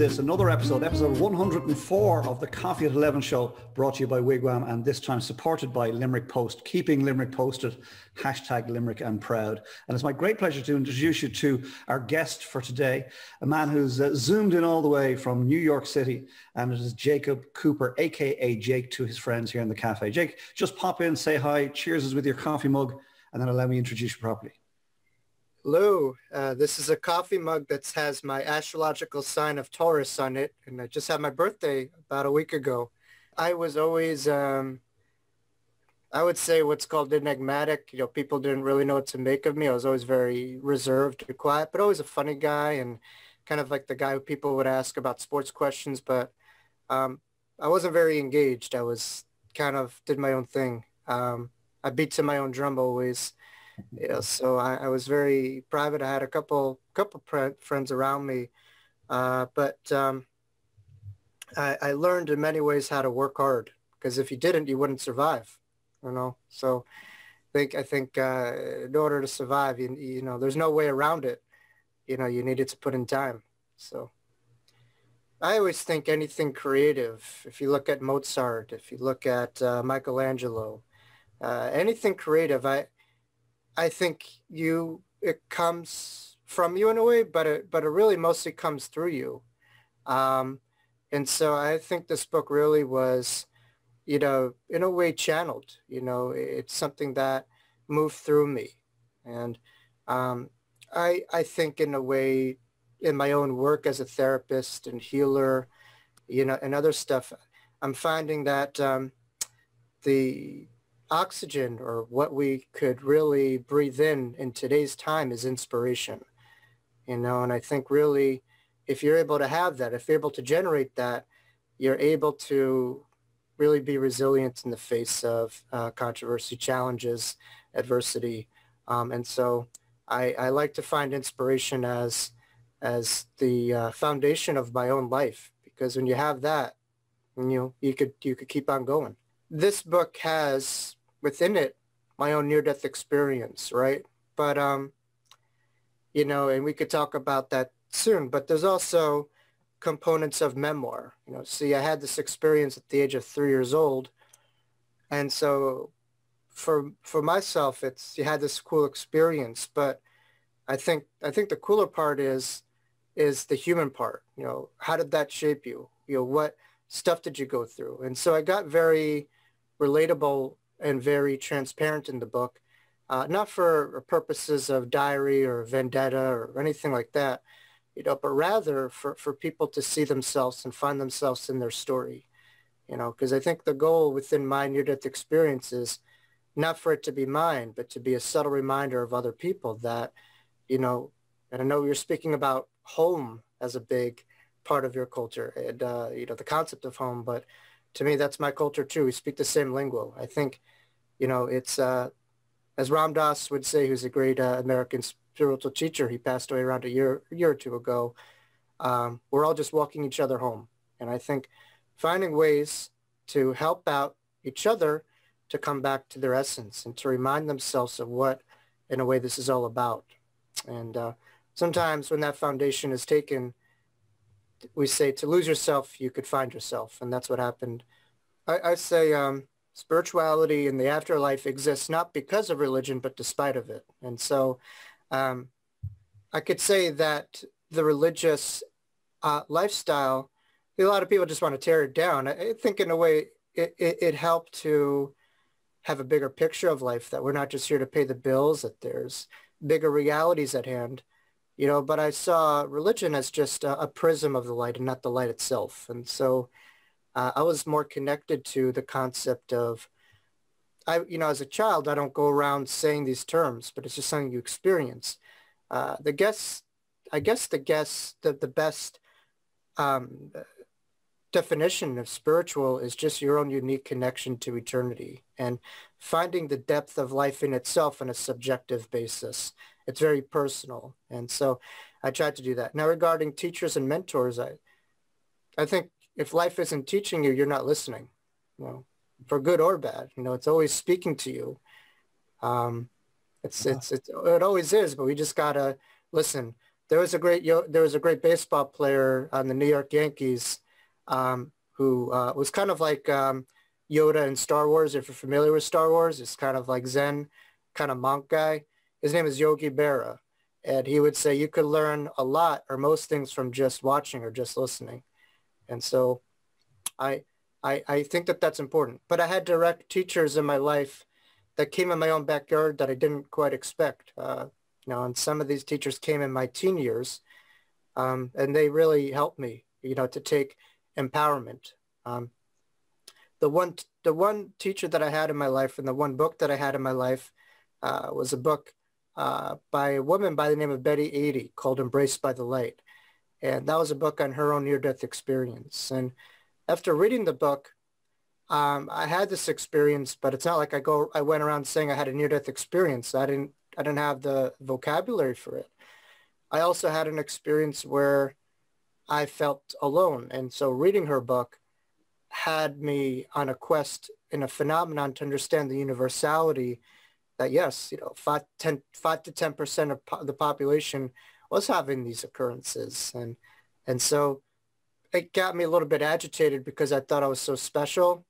this, another episode 104 of the Coffee at 11 show, brought to you by Wigwam, and this time supported by Limerick Post, keeping Limerick posted, hashtag Limerick and proud. And it's my great pleasure to introduce you to our guest for today, a man who's zoomed in all the way from New York City, and it is Jacob Cooper, aka Jake to his friends here in the cafe. Jake, just pop in, say hi, cheers us with your coffee mug, and then allow me to introduce you properly. Hello, this is a coffee mug that has my astrological sign of Taurus on it, and I just had my birthday about a week ago. I was always, I would say what's called enigmatic. You know, people didn't really know what to make of me. I was always very reserved and quiet, but always a funny guy and kind of like the guy who people would ask about sports questions, but I wasn't very engaged. I was kind of did my own thing. I beat to my own drum always. Yeah, so I was very private. I had a couple friends around me, but I learned in many ways how to work hard, because if you didn't, you wouldn't survive. You know, so I think in order to survive, you know, there's no way around it. You know, you needed to put in time. So I always think anything creative. If you look at Mozart, if you look at Michelangelo, anything creative, I think it comes from you in a way, but it really mostly comes through you. And so I think this book really was, you know, in a way channeled. You know, it's something that moved through me. And I think in a way, in my own work as a therapist and healer, you know, and other stuff, I'm finding that the oxygen, or what we could really breathe in today's time, is inspiration. You know, and I think really, if you're able to have that, if you're able to generate that, you're able to really be resilient in the face of controversy, challenges, adversity. And so I like to find inspiration as the foundation of my own life, because when you have that, you could keep on going. This book has within it my own near-death experience, right? But, you know, and we could talk about that soon, but there's also components of memoir. You know, see, I had this experience at the age of 3 years old. And so for myself, you had this cool experience, but I think the cooler part is the human part. You know, how did that shape you? You know, what stuff did you go through? And so I got very relatable and very transparent in the book, not for purposes of diary or vendetta or anything like that, you know, but rather for people to see themselves and find themselves in their story, you know, because I think the goal within my near-death experience is not for it to be mine, but to be a subtle reminder of other people that, you know, and I know you're speaking about home as a big part of your culture and, you know, the concept of home, but to me, that's my culture too. We speak the same lingo. I think, you know, it's, as Ram Dass would say, who's a great American spiritual teacher, he passed away around a year or two ago, we're all just walking each other home. And I think finding ways to help out each other to come back to their essence and to remind themselves of what, in a way, this is all about. And sometimes when that foundation is taken, we say to lose yourself, you could find yourself. And that's what happened. I say spirituality in the afterlife exists not because of religion, but despite of it. And so I could say that the religious lifestyle, a lot of people just want to tear it down. I think in a way it helped to have a bigger picture of life, that we're not just here to pay the bills, that there's bigger realities at hand. You know, but I saw religion as just a prism of the light and not the light itself. And so I was more connected to the concept of, you know, as a child, I don't go around saying these terms, but it's just something you experience. I guess the best definition of spiritual is just your own unique connection to eternity and finding the depth of life in itself on a subjective basis. It's very personal. And so I tried to do that. Now, regarding teachers and mentors, I think if life isn't teaching you, you're not listening, you know, for good or bad. You know, it's always speaking to you. It always is, but we just got to listen. there was a great baseball player on the New York Yankees who was kind of like Yoda in Star Wars. If you're familiar with Star Wars, it's kind of like Zen, kind of monk guy. His name is Yogi Berra. And he would say you could learn a lot or most things from just watching or just listening. And so I think that that's important. But I had direct teachers in my life that came in my own backyard that I didn't quite expect. And some of these teachers came in my teen years, and they really helped me, to take empowerment. The one teacher that I had in my life and the one book that I had in my life was a book by a woman by the name of Betty Eadie called Embraced by the Light. And that was a book on her own near-death experience. And after reading the book, I had this experience, but it's not like I went around saying I had a near-death experience. I didn't have the vocabulary for it. I also had an experience where I felt alone. And so reading her book had me on a quest in a phenomenon to understand the universality that yes, 5 to 10% of the population was having these occurrences. And so it got me a little bit agitated because I thought I was so special.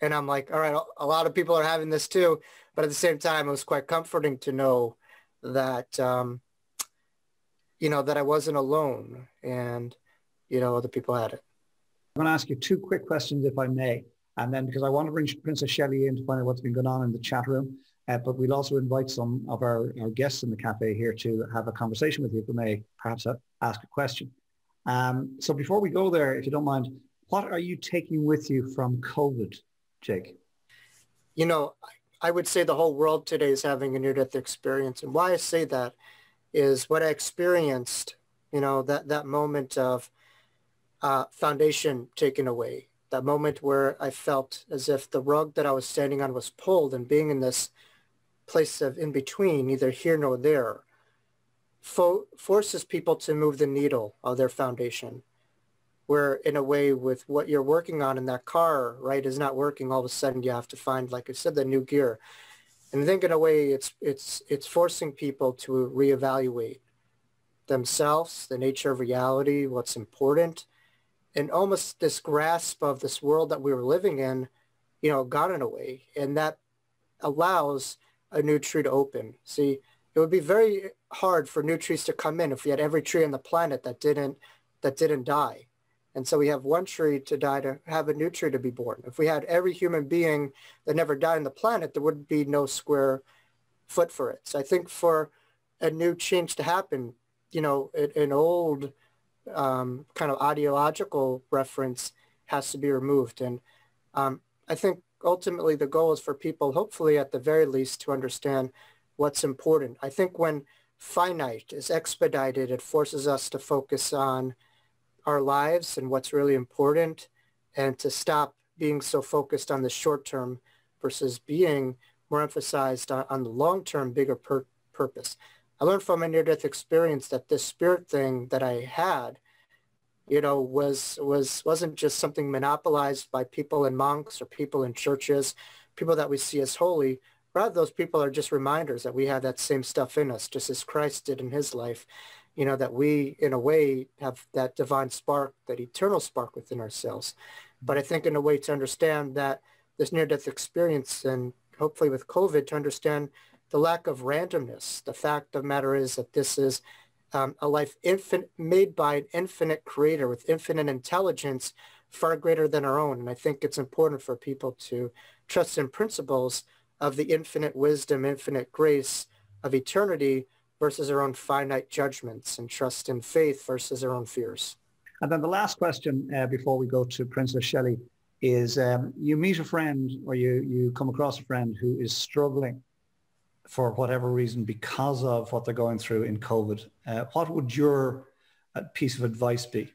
And I'm like, all right, a lot of people are having this too. But at the same time, it was quite comforting to know that, that I wasn't alone and, other people had it. I'm going to ask you two quick questions, if I may. And then because I want to bring Princess Shelley in to find out what's been going on in the chat room. But we'll also invite some of our guests in the cafe here to have a conversation with you, if we may perhaps ask a question. So before we go there, if you don't mind, what are you taking with you from COVID, Jake? I would say the whole world today is having a near-death experience. And why I say that is what I experienced, that moment of foundation taken away, that moment where I felt as if the rug that I was standing on was pulled, and being in this place of in between, neither here nor there, forces people to move the needle of their foundation. Where in a way with what you're working on in that car, right, is not working, all of a sudden you have to find, like I said, the new gear. And I think in a way it's forcing people to reevaluate themselves, the nature of reality, what's important, and almost this grasp of this world that we were living in, gone in a way. And that allows a new tree to open. See, it would be very hard for new trees to come in if we had every tree on the planet that didn't die. And so we have one tree to die to have a new tree to be born. If we had every human being that never died on the planet, there would be no square foot for it. So I think for a new change to happen, an old kind of ideological reference has to be removed. And I think ultimately the goal is for people, hopefully at the very least, to understand what's important. I think when finite is expedited, it forces us to focus on our lives and what's really important, and to stop being so focused on the short term versus being more emphasized on the long term, bigger purpose. I learned from a near-death experience that this spirit thing that I had, wasn't just something monopolized by people in monks or people in churches, people that we see as holy. Rather, those people are just reminders that we have that same stuff in us, just as Christ did in his life. That we, in a way, have that divine spark, that eternal spark within ourselves. But I think in a way to understand that this near-death experience, and hopefully with COVID, to understand the lack of randomness. The fact of the matter is that this is a life made by an infinite creator with infinite intelligence, far greater than our own. And I think it's important for people to trust in principles of the infinite wisdom, infinite grace of eternity versus our own finite judgments, and trust in faith versus our own fears. And then the last question before we go to Princess Shelley is you meet a friend, or you come across a friend who is struggling for whatever reason because of what they're going through in COVID. What would your piece of advice be?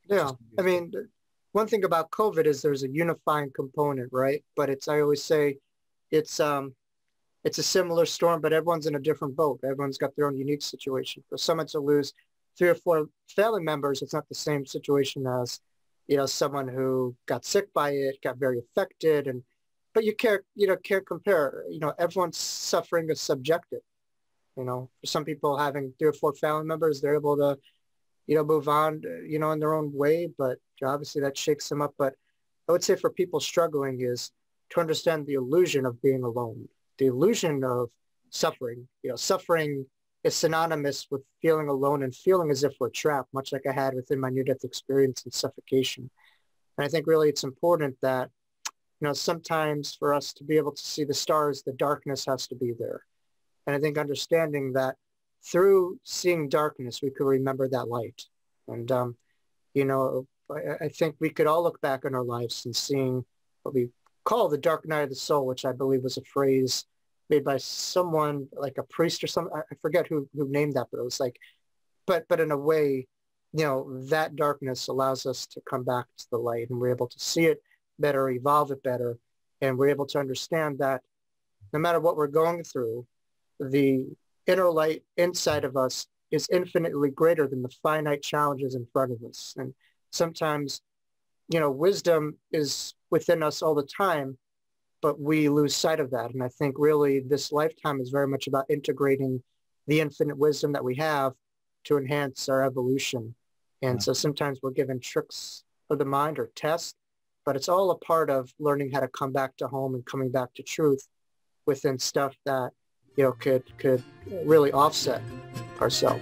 Yeah, I mean, one thing about COVID is there's a unifying component, right? But I always say it's a similar storm, but everyone's in a different boat. Everyone's got their own unique situation. For someone to lose 3 or 4 family members, it's not the same situation as, someone who got sick by it, got very affected, but you can't compare. Everyone's suffering is subjective. You know, for some people having 3 or 4 family members, they're able to, you know, move on, you know, in their own way, but obviously that shakes them up. But I would say for people struggling is to understand the illusion of being alone, the illusion of suffering. You know, suffering is synonymous with feeling alone and feeling as if we're trapped, much like I had within my near-death experience and suffocation. And I think really it's important that, you know, sometimes for us to be able to see the stars, the darkness has to be there. And I think understanding that through seeing darkness, we could remember that light. And, you know, I think we could all look back on our lives and seeing what we call the dark night of the soul, which I believe was a phrase made by someone like a priest or something. I forget who named that, but it was like, but in a way, you know, that darkness allows us to come back to the light, and we're able to see it better, evolve it better. And we're able to understand that no matter what we're going through, the inner light inside of us is infinitely greater than the finite challenges in front of us. And sometimes, you know, wisdom is within us all the time, but we lose sight of that. And I think really this lifetime is very much about integrating the infinite wisdom that we have to enhance our evolution. And so sometimes we're given tricks of the mind or tests, but it's all a part of learning how to come back to home and coming back to truth within stuff that, you know, could really offset ourselves.